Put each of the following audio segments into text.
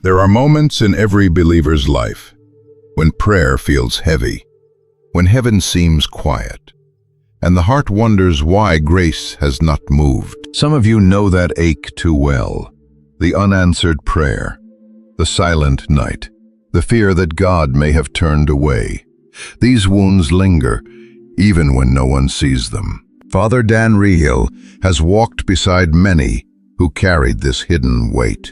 There are moments in every believer's life when prayer feels heavy, when heaven seems quiet, and the heart wonders why grace has not moved. Some of you know that ache too well. The unanswered prayer, the silent night, the fear that God may have turned away. These wounds linger, even when no one sees them. Father Dan Reehil has walked beside many who carried this hidden weight.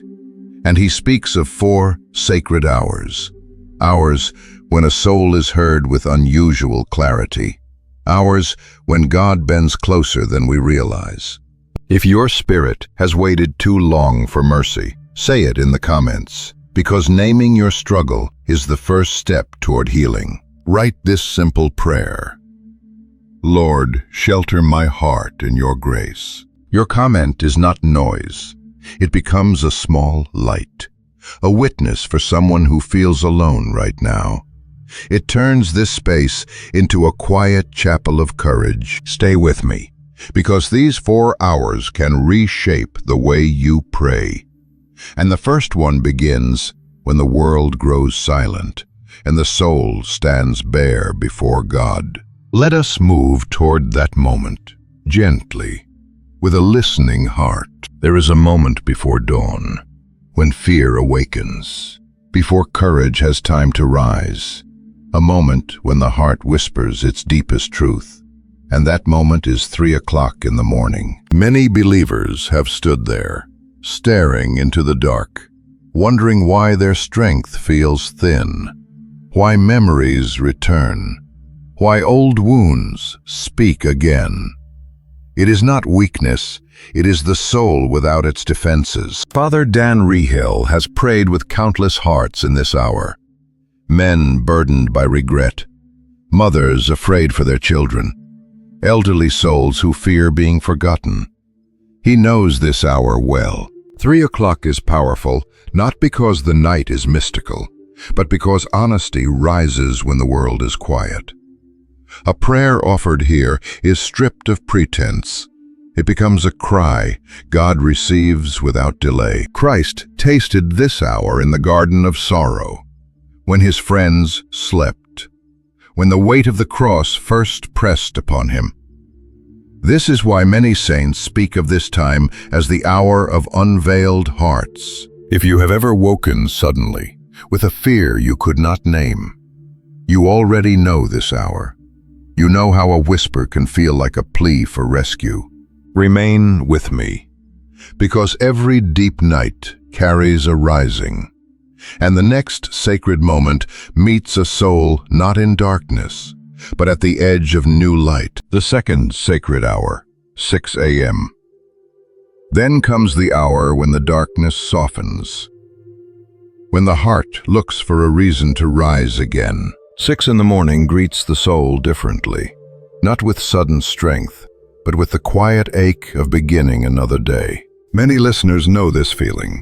And he speaks of 4 sacred hours. Hours when a soul is heard with unusual clarity. Hours when God bends closer than we realize. If your spirit has waited too long for mercy, say it in the comments, because naming your struggle is the first step toward healing. Write this simple prayer. Lord, shelter my heart in your grace. Your comment is not noise. It becomes a small light, a witness for someone who feels alone right now. It turns this space into a quiet chapel of courage. Stay with me, because these 4 hours can reshape the way you pray. And the first one begins when the world grows silent and the soul stands bare before God. Let us move toward that moment, gently, with a listening heart. There is a moment before dawn, when fear awakens, before courage has time to rise, a moment when the heart whispers its deepest truth, and that moment is 3 o'clock in the morning. Many believers have stood there, staring into the dark, wondering why their strength feels thin, why memories return, why old wounds speak again. It is not weakness, it is the soul without its defenses. Father Dan Reehil has prayed with countless hearts in this hour. Men burdened by regret, mothers afraid for their children, elderly souls who fear being forgotten. He knows this hour well. 3 o'clock is powerful, not because the night is mystical, but because honesty rises when the world is quiet. A prayer offered here is stripped of pretense. It becomes a cry God receives without delay. Christ tasted this hour in the Garden of Sorrow, when his friends slept, when the weight of the cross first pressed upon him. This is why many saints speak of this time as the hour of unveiled hearts. If you have ever woken suddenly, with a fear you could not name, you already know this hour. You know how a whisper can feel like a plea for rescue. Remain with me, because every deep night carries a rising, and the next sacred moment meets a soul not in darkness, but at the edge of new light. The second sacred hour, 6 a.m. Then comes the hour when the darkness softens, when the heart looks for a reason to rise again. 6 in the morning greets the soul differently, not with sudden strength, but with the quiet ache of beginning another day. Many listeners know this feeling.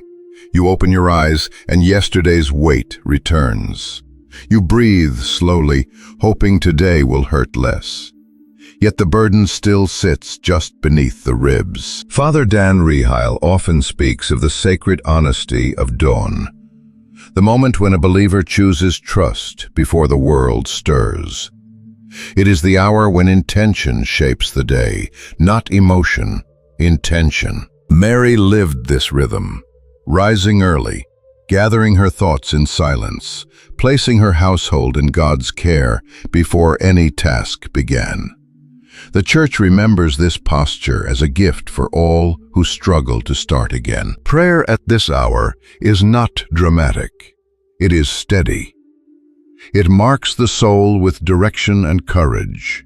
You open your eyes and yesterday's weight returns. You breathe slowly, hoping today will hurt less. Yet the burden still sits just beneath the ribs. Father Dan Reehil often speaks of the sacred honesty of dawn, the moment when a believer chooses trust before the world stirs. It is the hour when intention shapes the day, not emotion, intention. Mary lived this rhythm, rising early, gathering her thoughts in silence, placing her household in God's care before any task began. The Church remembers this posture as a gift for all who struggle to start again. Prayer at this hour is not dramatic. It is steady. It marks the soul with direction and courage.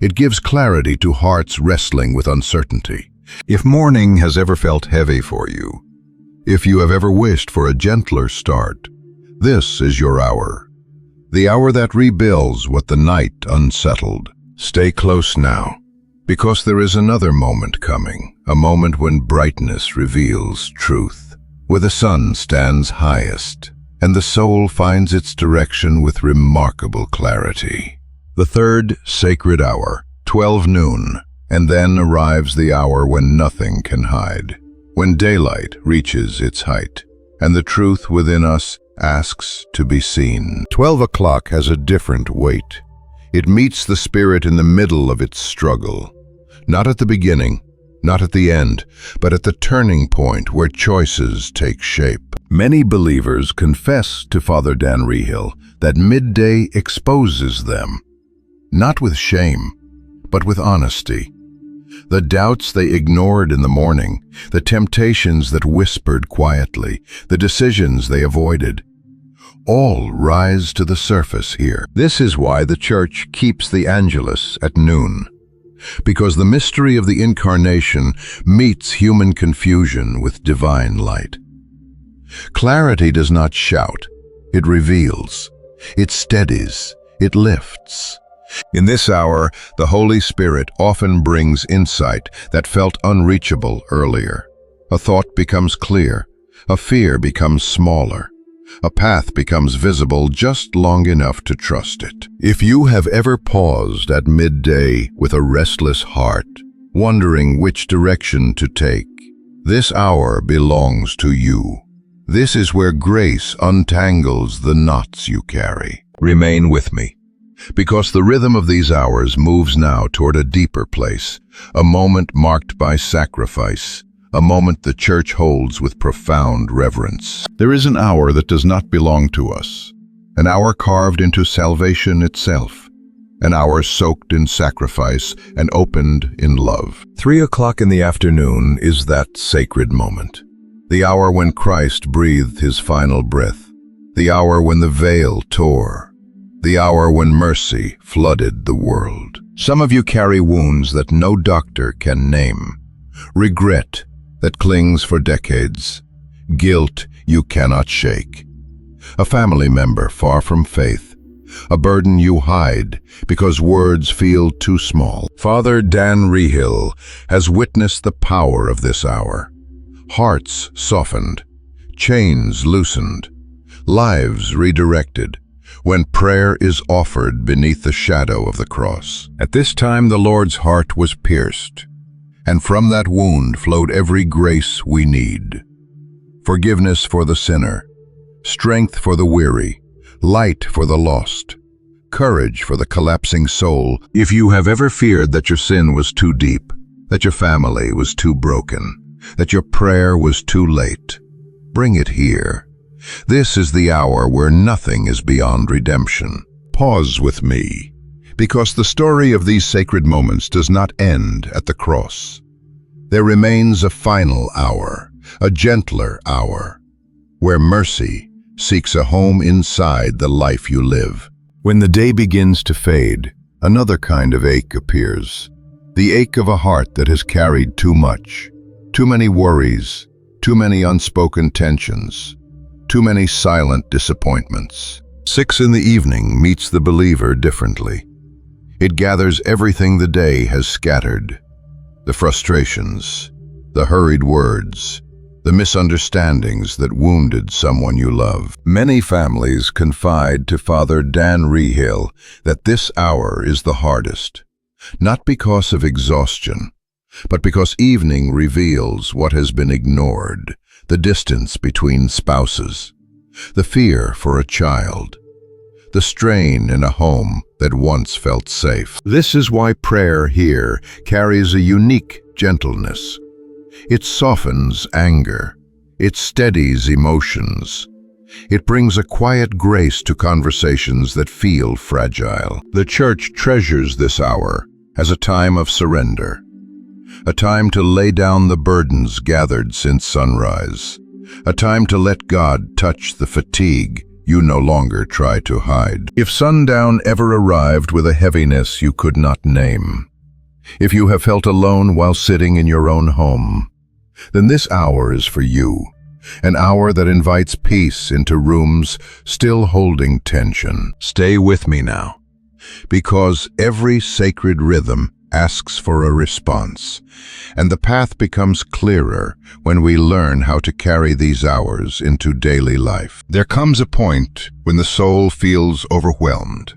It gives clarity to hearts wrestling with uncertainty. If morning has ever felt heavy for you, if you have ever wished for a gentler start, this is your hour. The hour that rebuilds what the night unsettled. Stay close now, because there is another moment coming, a moment when brightness reveals truth, where the sun stands highest, and the soul finds its direction with remarkable clarity. The third sacred hour, 12 noon, and then arrives the hour when nothing can hide, when daylight reaches its height. and the truth within us asks to be seen. 12 o'clock has a different weight. It meets the spirit in the middle of its struggle, not at the beginning, not at the end, but at the turning point where choices take shape. Many believers confess to Father Dan Reehil that midday exposes them, not with shame, but with honesty. The doubts they ignored in the morning, the temptations that whispered quietly, the decisions they avoided, all rise to the surface here. This is why the Church keeps the Angelus at noon, because the mystery of the Incarnation meets human confusion with divine light. Clarity does not shout, it reveals, it steadies, it lifts. In this hour, the Holy Spirit often brings insight that felt unreachable earlier. A thought becomes clear, a fear becomes smaller, a path becomes visible just long enough to trust it. If you have ever paused at midday with a restless heart, wondering which direction to take, this hour belongs to you. This is where grace untangles the knots you carry. Remain with me, because the rhythm of these hours moves now toward a deeper place, a moment marked by sacrifice, a moment the Church holds with profound reverence. There is an hour that does not belong to us, an hour carved into salvation itself, an hour soaked in sacrifice and opened in love. 3 o'clock in the afternoon is that sacred moment, the hour when Christ breathed his final breath, the hour when the veil tore, the hour when mercy flooded the world. Some of you carry wounds that no doctor can name, regret that clings for decades, guilt you cannot shake, a family member far from faith, a burden you hide because words feel too small. Father Dan Reehil has witnessed the power of this hour. Hearts softened, chains loosened, lives redirected, when prayer is offered beneath the shadow of the cross. At this time the Lord's heart was pierced, and from that wound flowed every grace we need. Forgiveness for the sinner, strength for the weary, light for the lost, courage for the collapsing soul. If you have ever feared that your sin was too deep, that your family was too broken, that your prayer was too late, bring it here. This is the hour where nothing is beyond redemption. Pause with me, because the story of these sacred moments does not end at the cross. There remains a final hour, a gentler hour, where mercy seeks a home inside the life you live. When the day begins to fade, another kind of ache appears, the ache of a heart that has carried too much, too many worries, too many unspoken tensions, too many silent disappointments. 6 in the evening meets the believer differently. It gathers everything the day has scattered, the frustrations, the hurried words, the misunderstandings that wounded someone you love. Many families confide to Father Dan Reehil that this hour is the hardest, not because of exhaustion, but because evening reveals what has been ignored, the distance between spouses, the fear for a child, the strain in a home that once felt safe. This is why prayer here carries a unique gentleness. It softens anger, it steadies emotions, it brings a quiet grace to conversations that feel fragile. The Church treasures this hour as a time of surrender, a time to lay down the burdens gathered since sunrise, a time to let God touch the fatigue you no longer try to hide. If sundown ever arrived with a heaviness you could not name, if you have felt alone while sitting in your own home, then this hour is for you, an hour that invites peace into rooms still holding tension. Stay with me now, because every sacred rhythm asks for a response, and the path becomes clearer when we learn how to carry these hours into daily life. There comes a point when the soul feels overwhelmed,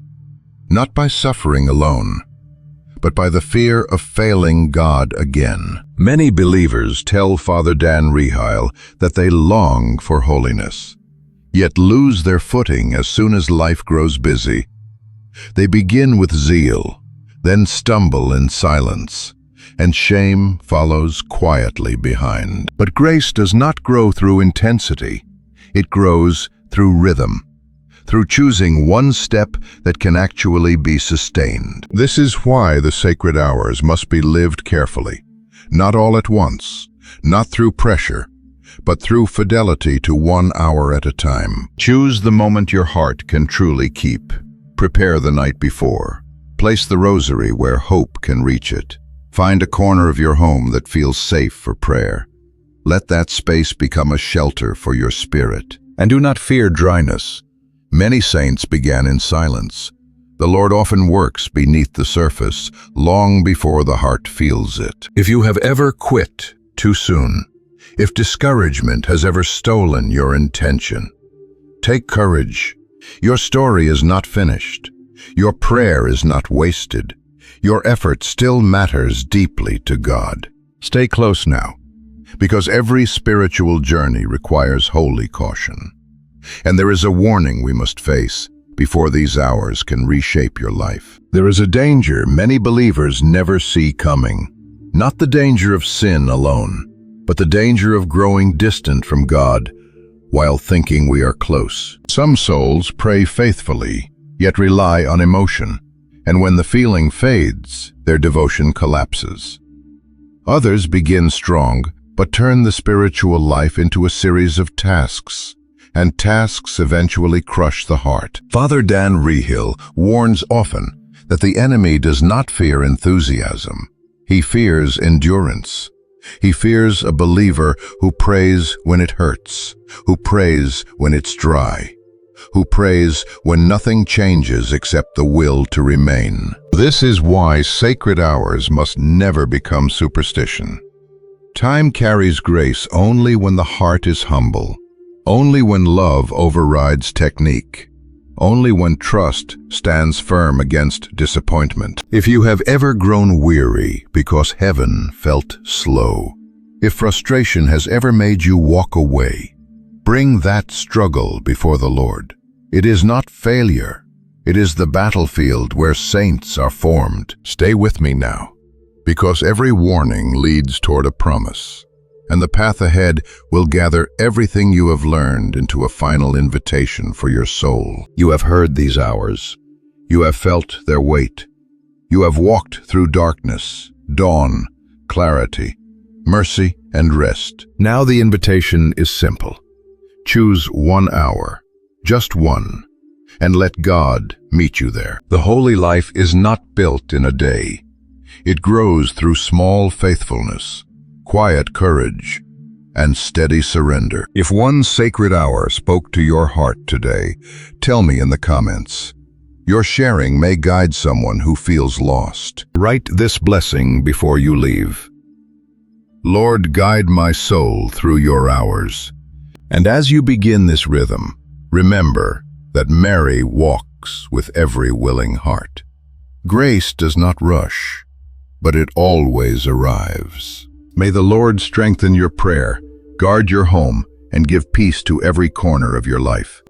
not by suffering alone, but by the fear of failing God again. Many believers tell Father Dan Reehil that they long for holiness, yet lose their footing as soon as life grows busy. They begin with zeal, then stumble in silence, and shame follows quietly behind. But grace does not grow through intensity. It grows through rhythm, through choosing one step that can actually be sustained. This is why the sacred hours must be lived carefully, not all at once, not through pressure, but through fidelity to 1 hour at a time. Choose the moment your heart can truly keep. Prepare the night before. Place the rosary where hope can reach it. Find a corner of your home that feels safe for prayer. Let that space become a shelter for your spirit. And do not fear dryness. Many saints began in silence. The Lord often works beneath the surface, long before the heart feels it. If you have ever quit too soon, if discouragement has ever stolen your intention, take courage. Your story is not finished. Your prayer is not wasted. Your effort still matters deeply to God. Stay close now, because every spiritual journey requires holy caution. And there is a warning we must face before these hours can reshape your life. There is a danger many believers never see coming. Not the danger of sin alone, but the danger of growing distant from God while thinking we are close. Some souls pray faithfully, yet rely on emotion, and when the feeling fades, their devotion collapses. Others begin strong, but turn the spiritual life into a series of tasks, and tasks eventually crush the heart. Father Dan Reehil warns often that the enemy does not fear enthusiasm. He fears endurance. He fears a believer who prays when it hurts, who prays when it's dry, who prays when nothing changes except the will to remain. This is why sacred hours must never become superstition. Time carries grace only when the heart is humble, only when love overrides technique, only when trust stands firm against disappointment. If you have ever grown weary because heaven felt slow, if frustration has ever made you walk away, bring that struggle before the Lord. It is not failure. It is the battlefield where saints are formed. Stay with me now, because every warning leads toward a promise, and the path ahead will gather everything you have learned into a final invitation for your soul. You have heard these hours. You have felt their weight. You have walked through darkness, dawn, clarity, mercy, and rest. Now the invitation is simple. Choose 1 hour, just one, and let God meet you there. The holy life is not built in a day. It grows through small faithfulness, quiet courage, and steady surrender. If one sacred hour spoke to your heart today, tell me in the comments. Your sharing may guide someone who feels lost. Write this blessing before you leave. Lord, guide my soul through your hours. And as you begin this rhythm, remember that Mary walks with every willing heart. Grace does not rush, but it always arrives. May the Lord strengthen your prayer, guard your home, and give peace to every corner of your life.